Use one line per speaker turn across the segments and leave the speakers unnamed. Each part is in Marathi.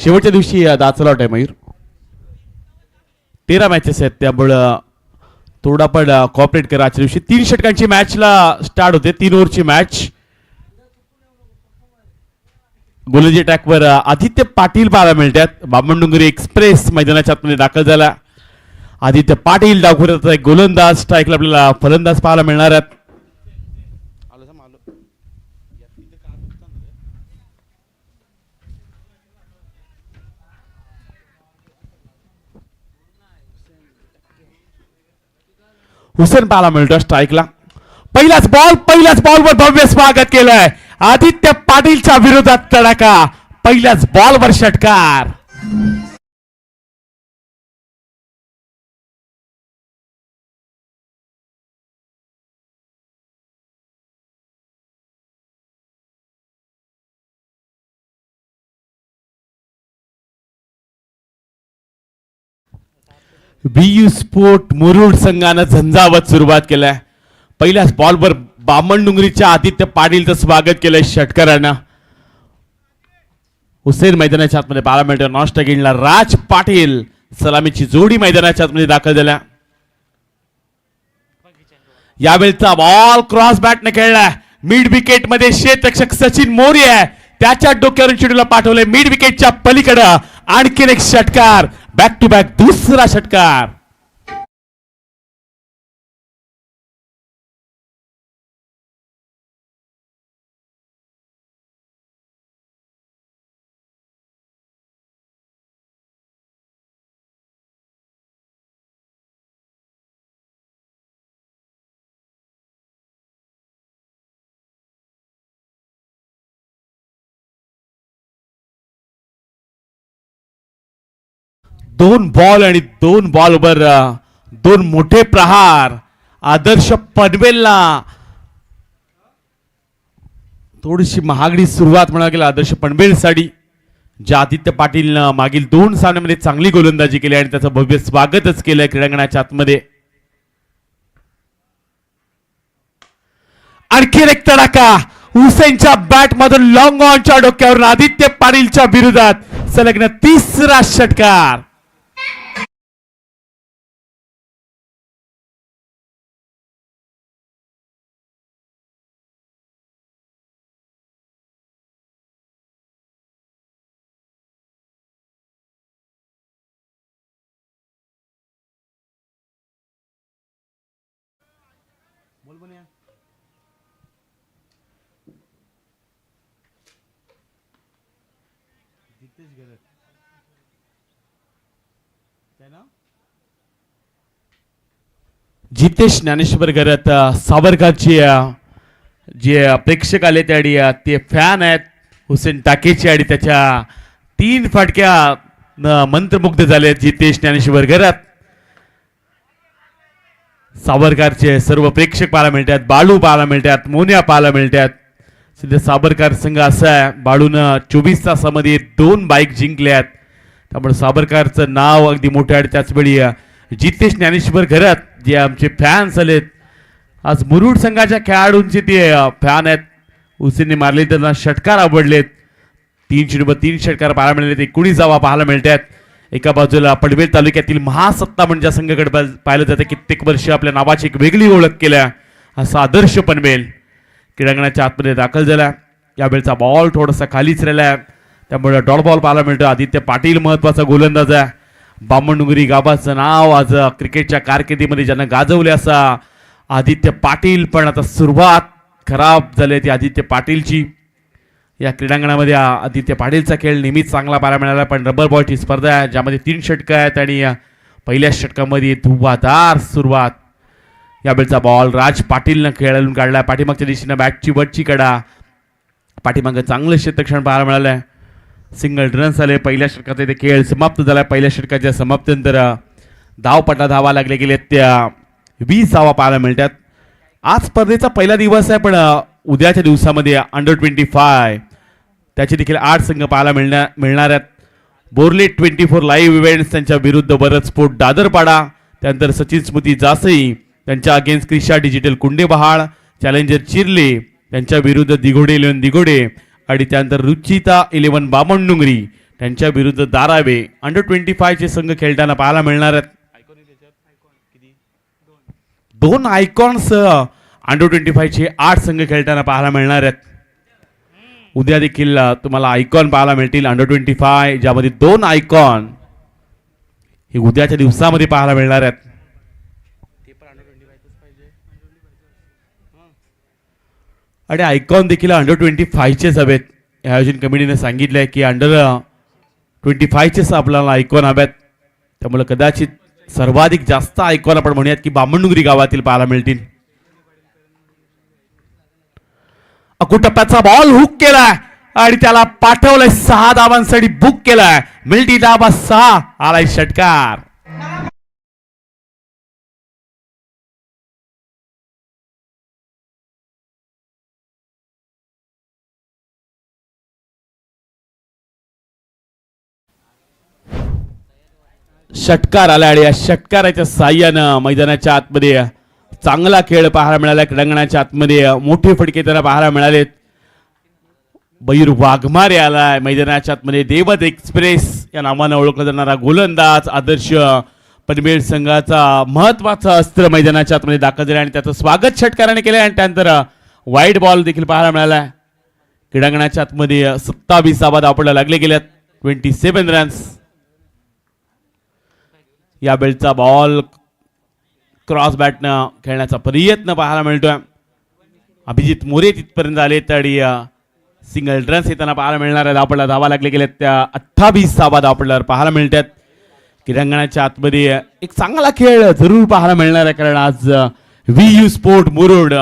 शेवटच्या दिवशी दाचला आहे मयूर. 13 मॅचेस आहेत त्यामुळं थोडा पण कॉपरेट करा. आजच्या दिवशी 3 षटकांची मॅचला स्टार्ट होते. 3 ओव्हरची मॅच. गोलंदाजी ट्रॅकवर आदित्य पाटील पाहायला मिळतात. बामणडोंगरी एक्सप्रेस मैदानाच्या आतमध्ये दाखल झाला. आदित्य पाटील डावखुऱ्याचा एक गोलंदाज. स्ट्राईकला आपल्याला फलंदाज पाहायला मिळणार आहेत. हुसेन पाहायला मिळतो स्ट्राईकला. पहिलाच बॉलवर भव्य स्वागत केलंय. आदित्य पाटीलच्या विरोधात तडाखा. पहिल्याच बॉलवर षटकार. बीयू स्पोर्ट मुरुड संघानं झंझावत सुरुवात केलाय. पहिल्याच बॉलवर बामणडोंगरीच्या आदित्य पाटीलचं स्वागत केलंय षटकारानं. हुसेन मैदानाच्या आतमध्ये पाहायला मिळतो. नॉस्ट अगेनला राज पाटील सलामीची जोडी मैदानाच्या आतमध्ये दाखल झाल्या. यावेळचा बॉल क्रॉस बॅटने खेळलाय. मिड विकेट मध्ये क्षेत्ररक्षक सचिन मोरे त्याच्या डोक्यावरून चेंडूला पाठवलंय मिड विकेटच्या पलीकडे. आणखीन एक षटकार. बॅक टू बॅक दुसरा षटकार. दोन बॉल आणि 2 बॉलवर 2 मोठे प्रहार. आदर्श पनवेलला थोडीशी महागडी सुरुवात म्हणा गेला आदर्श पनवेलसाठी. ज्या आदित्य पाटीलनं मागील 2 सामन्यामध्ये चांगली गोलंदाजी केली आणि त्याचं भव्य स्वागतच केलंय क्रीडांगणाच्या आतमध्ये. आणखी एक तडाखा. हुसेनच्या बॅट मधून लॉंग ऑनच्या डोक्यावरून आदित्य पाटीलच्या विरोधात सलग तिसरा षटकार. जितेश ज्ञानेश्वर घरात सावरकरचे जे प्रेक्षक आले त्याडी ते फॅन आहेत हुसेन टाकेचे आणि त्याच्या 3 फटक्या मंत्रमुग्ध झाले. जितेश ज्ञानेश्वर घरात सावरकरचे सर्व प्रेक्षक पाहायला मिळतात. बाळू पाहायला मिळतात. मोन्या पाहायला मिळतात. सध्या सावरकर संघ असा आहे बाळूनं 24 तासामध्ये 2 बाईक जिंकल्यात. त्यामुळे सावरकरचं नाव अगदी मोठं आहे. त्याचवेळी जितेश ज्ञानेश्वर घरात जे आमचे फॅन्स आलेत आज मुरुड संघाच्या खेळाडूंचे ते फॅन आहेत. हुसेनने मारले त्यांना षटकार आवडलेत. 3 षटकार पाहायला मिळाले. 19 धावा पाहायला मिळतात. एका बाजूला पनवेल तालुक्यातील महासत्ता म्हणजे संघाकडे पाहिलं जातं. कित्येक वर्ष आपल्या नावाची एक वेगळी ओळख केल्या असा आदर्श पनवेल क्रीडांगणाच्या आतमध्ये दाखल झाला. यावेळचा बॉल थोडासा खालीच राहिला त्यामुळे डॉट बॉल पाहायला मिळतो. आदित्य पाटील महत्वाचा गोलंदाज आहे. बामणडोंगरी गावाचं नाव आज क्रिकेटच्या कारकिर्दीमध्ये ज्यांना गाजवले असा आदित्य पाटील. पण आता सुरुवात खराब झाली ती आदित्य पाटीलची. या क्रीडांगणामध्ये आदित्य पाटीलचा खेळ नेहमीच चांगला पाहायला मिळाला. पण रबर बॉलची स्पर्धा आहे ज्यामध्ये 3 षटकं आहेत आणि पहिल्या षटकामध्ये धुव्वाधार सुरुवात. यावेळचा बॉल राज पाटीलनं खेळून काढला. पाठीमागच्या दिशेनं बॅटची वरची कडा. पाठीमागं चांगलं क्षेत्ररक्षण पाहायला मिळालंय. सिंगल रन्स आले. पहिल्या षटकात ते खेळ समाप्त झाला. पहिल्या षटकाच्या समाप्तीनंतर धावपटा धावा लागले गेले त्या 20 धावा पाहायला मिळतात. आज स्पर्धेचा पहिला दिवस आहे पण उद्याच्या दिवसामध्ये अंडर 25 त्याचे देखील 8 संघ पाहायला मिळणार आहेत. बोर्ले 24 लाईव्ह इव्हेंट्स त्यांच्या विरुद्ध भरत स्पोर्ट दादरपाडा. त्यानंतर सचिन स्मृती जासई त्यांच्या अगेन्स्ट क्रिशा डिजिटल कुंडेबहाळ, चॅलेंजर चिर्ले त्यांच्या विरुद्ध दिघोडे इलेवन दिघोडे आणि त्यानंतर रुचिता 11 बामणडुंगरी त्यांच्या विरुद्ध दारावे. अंडर 25 चे संघ खेळताना पाहायला मिळणार आहेत. दोन आयकॉन्स अंडर 25 चे 8 संघ खेळताना पाहायला मिळणार आहेत. उद्या देखील तुम्हाला आयकॉन पाहायला मिळतील अंडर 25, ज्यामध्ये 2 आयकॉन हे उद्याच्या दिवसामध्ये पाहायला मिळणार आहेत. आणि आयकॉन देखील अंडर 25 चेच हवेत. आयोजन कमिटीने सांगितलंय की अंडर 25 चेच आपल्याला आयकॉन हव्यात. त्यामुळे कदाचित सर्वाधिक जास्त आयकॉन आपण म्हणूयात की बामणडुंगरी गावातील पाहायला मिळतील. अकुटप्प्याचा बॉल हुक केलाय आणि त्याला पाठवलंय 6 धावांसाठी बुक केलाय. मिल्टी धावा 6 आलाय षटकार. षटकार आला आणि या षटकाराच्या साह्यानं मैदानाच्या आतमध्ये चांगला खेळ पाहायला मिळाला. क्रीडांगणाच्या आतमध्ये मोठे फटके त्यांना पाहायला मिळालेत. मयूर वाघमारे आलाय मैदानाच्या आतमध्ये. देवत एक्सप्रेस या नावानं ओळखला जाणारा गोलंदाज आदर्श पनवेल संघाचा महत्वाचा अस्त्र मैदानाच्या आतमध्ये दाखल झाला आणि त्याचं स्वागत षटकाराने केलंय. आणि त्यानंतर वाईट बॉल देखील पाहायला मिळाला. क्रीडांगणाच्या आतमध्ये 27 धावा आपल्याला लागले गेल्यात. 27 रन्स. या बेलचा बॉल क्रॉस बॅटनं खेळण्याचा प्रयत्न पाहायला मिळतोय. अभिजित मोरे तिथपर्यंत आले तरी सिंगल रन्स येताना पाहायला मिळणार आहे. आपल्याला धावा लागले गेल्यात त्या 28 धावा आपल्याला पाहायला मिळतात. क्रीडांगणाच्या आतमध्ये एक चांगला खेळ जरूर पाहायला मिळणार आहे. कारण आज VU स्पोर्ट मुरुड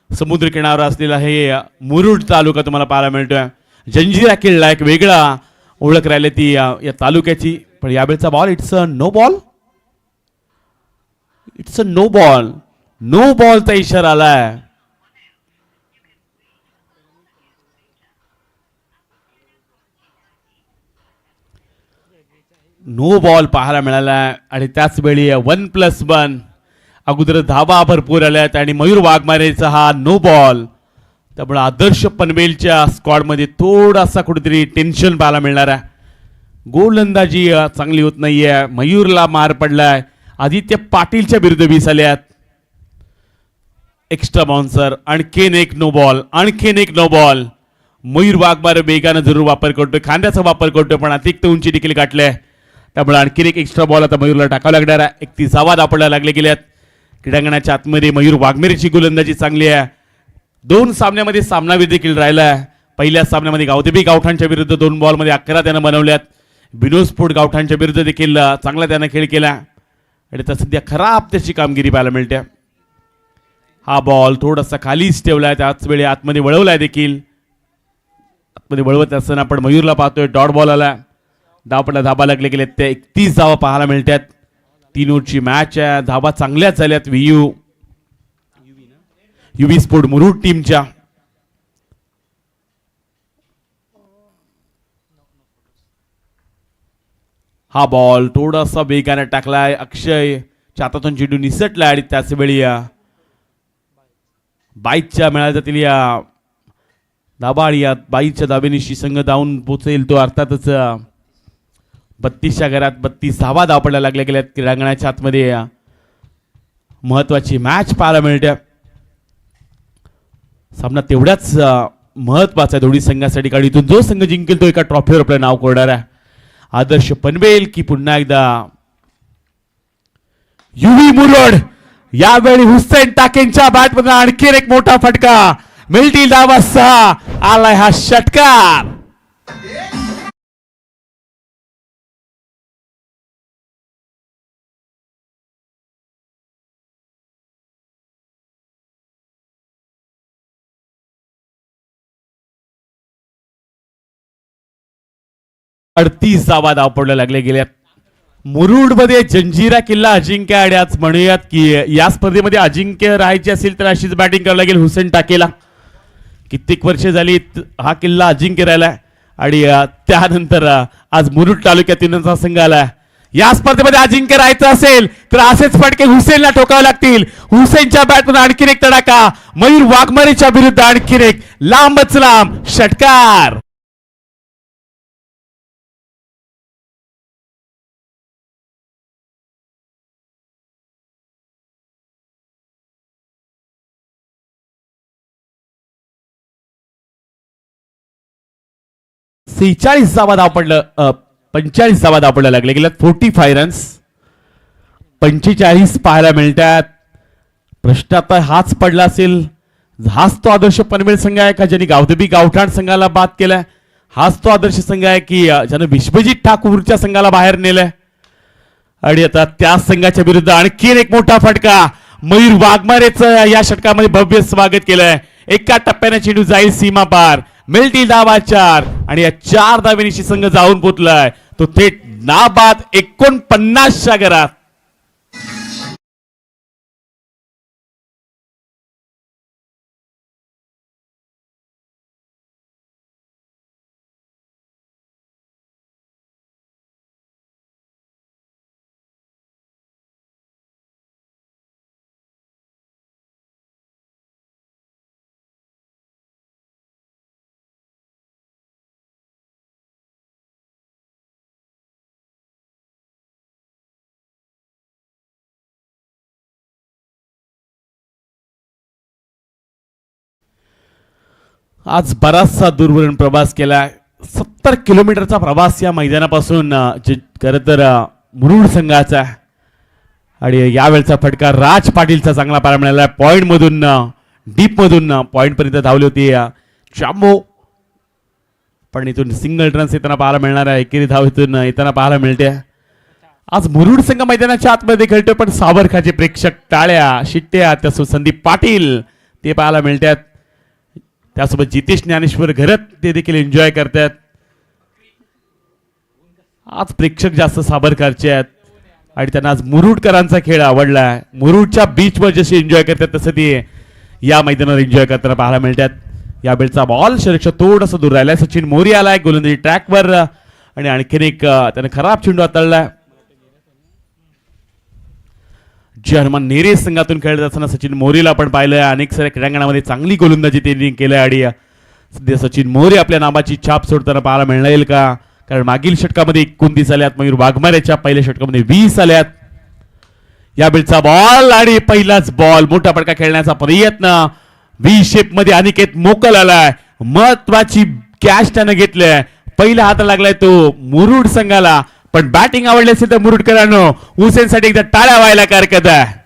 समुद्र किनारा असलेला हे मुरुड तालुका तुम्हाला पाहायला मिळतोय. जंजिरा खेळला एक वेगळा ओळख राहिली ती या तालुक्याची. पण यावेळचा ball it's a no ball. It's a no ball. No बॉलचा इशारा आलाय. नो बॉल पाहायला मिळाला आणि त्याच वेळी 1+1 अगोदर धावा भरपूर आल्यात आणि मयूर वाघमारेचा हा नो बॉल. त्यामुळे आदर्श पनवेलच्या स्क्वॉडमध्ये थोडासा कुठेतरी टेन्शन पाहायला मिळणार आहे. गोलंदाजी चांगली होत नाहीये. मयूरला मार पडलाय. आदित्य पाटीलच्या विरुद्ध 20 आल्यात. Extra bouncer. आणखीन एक नो बॉल. आणखीन एक नो बॉल. मयूर वाघमारे वेगानं जरूर वापर करतोय. खांद्याचा वापर करतोय पण अतिरिक्त उंची देखील गाठले. त्यामुळे आणखीन एक एक्स्ट्रा बॉल आता मयूरला टाकावा लागणार आहे. 31 धावा आपल्याला लागले गेल्यात. क्रीडांगणाच्या आतमध्ये मयूर वाघमेरेची गोलंदाजी चांगली आहे. 2 सामन्यामध्ये सामनावीर देखील राहिलाय. पहिल्या सामन्यामध्ये गावदेवी गावठाणच्या विरुद्ध 2 बॉलमध्ये 11 त्यानं बनवल्यात. विनोद स्फोट गावठाणच्या विरुद्ध देखील चांगला त्यानं खेळ केला आणि आता सध्या खराब त्याची कामगिरी पाहायला मिळते. हा बॉल थोडासा खालीच ठेवलाय. त्याच वेळी आतमध्ये वळवलाय देखील. आतमध्ये वळवत असताना आपण मयूरला पाहतोय. डॉट बॉल आला. धावपडला धाबा लागले गेले. त्या 31 धावा पाहायला मिळतात. 3 ओव्हरची मॅच आहे. धावा चांगल्याच झाल्यात UV स्पोर्ट मुरुड टीमच्या. हा बॉल थोडासा वेगाने टाकलाय. अक्षय हातातून चेंडू निसटला आणि त्याच वेळी बाईकच्या मिळाल्या जातील या धाबा आणि या बाईकच्या धाबेनिशी संघ धावून पोचेल तो अर्थातच 32च्या घरात 32 धावा धावपडल्या लागल्या गेल्यात. क्रीडांगणाच्या आतमध्ये महत्वाची मॅच पाहायला मिळते. सामना तेवढ्याच महत्वाचा आहे दोन्ही संघासाठी. कारण इथून जो संघ जिंकेल तो एका ट्रॉफीवर आपलं नाव कोरणार आहे. आदर्श पनवेल की पुन्हा एकदा UV मुरुड. यावेळी हुसेन टाकेंच्या बॅटमधून आणखी एक मोठा फटका. मिल्टी धावा 6 आलाय हा षटकार. अडतीस धावा धावपडल्या लागले गेल्यात. मुरुड मध्ये जंजिरा किल्ला अजिंक्य आणि आज म्हणूयात की या स्पर्धेमध्ये अजिंक्य राहायचे असेल तर अशीच बॅटिंग करावी लागेल हुसेन टाकेला. कित्येक वर्ष झाली हा किल्ला अजिंक्य राहिलाय आणि त्यानंतर आज मुरुड तालुक्यातील संघ आला या स्पर्धेमध्ये अजिंक्य राहायचं असेल तर असेच फटके हुसेनला ठोकावे लागतील. हुसेनच्या बॅटमधून आणखीन एक तडाखा, मयूर वाघमारेच्या विरुद्ध आणखीन एक लांबच लांब षटकार. सेहेचाळीस धावा धाव पडलं, 45 धावा धाव पडला लागले गेल्यात 45 रन्स. 45 पाहायला मिळतात. प्रश्न आता हाच पडला असेल, हाच तो आदर्श पनवेल संघ आहे का ज्यांनी गावदेवी गावठाण संघाला बाद केलाय? हाच तो आदर्श संघ आहे की ज्यानं विश्वजित ठाकूरच्या संघाला बाहेर नेलंय? आणि आता त्या संघाच्या विरुद्ध आणखीन एक मोठा फटका. मयूर वाघमारेचं या षटकामध्ये भव्य स्वागत केलंय. एका टप्प्याने चेंडू जाईल सीमा पार, मिळतील धावा 4 आणि या 4 धावेनिशी संघ जाऊन पोचलाय तो थेट नाबाद 49च्या घरात. आज बराचसा दूरवरून प्रवास केला. 70 किलोमीटरचा प्रवास या मैदानापासून खरं तर मुरुड संघाचा. आणि यावेळचा फटका राज पाटीलचा चांगला पाहायला मिळाला. पॉइंट मधून डीप मधून पॉइंट पर्यंत धावली होती चांबो, पण इथून सिंगल रन्स येताना पाहायला मिळणार आहे. एकेरी धाव इथून येताना पाहायला मिळते. आज मुरुड संघ मैदानाच्या आतमध्ये खेळतोय, पण सावरखाचे प्रेक्षक टाळ्या शिट्ट्या, त्यासोबत संदीप पाटील ते पाहायला मिळतात. त्यासोबत जितेश ज्ञानेश्वर घरत ते देखील एन्जॉय करतात. आज प्रेक्षक जास्त साबरकरचे आहेत आणि त्यांना आज मुरुडकरांचा खेळ आवडलाय. मुरुडच्या बीचवर जसे एन्जॉय करतात तसं ते या मैदानावर एन्जॉय करताना पाहायला मिळतात. या बेलचा बॉल शरीरच्या थोडंसं दूर राहिलाय. सचिन मोरी आलाय गोलंदाजी ट्रॅकवर आणि आणखीन एक त्याने खराब चेंडू हाताळलाय. हनुमान नेरे संघातून खेळत असताना सचिन मोरेला आपण पाहिलंय. अनेक साऱ्या क्रीडांगणामध्ये चांगली गोलंदाजी त्यांनी केली आणि सध्या सचिन मोरे आपल्या नामाची छाप सोडताना पाहायला मिळेल का? कारण मागील षटकामध्ये 29 आल्यात, मयूर वाघमारेच्या पहिल्या षटकामध्ये 20 आल्यात. या बेलचा बॉल आणि पहिलाच बॉल, मोठा फटका खेळण्याचा प्रयत्न. व्ही शेप मध्ये अनिकेत मोकल आलाय. महत्वाची कॅच त्यानं घेतलाय. पहिला हात लागलाय तो मुरुड संघाला, पण बॅटिंग आवडली असेल तर मुरुडकरांनो हुसेनसाठी एकदा टाळ्या व्हायला हरकत आहे.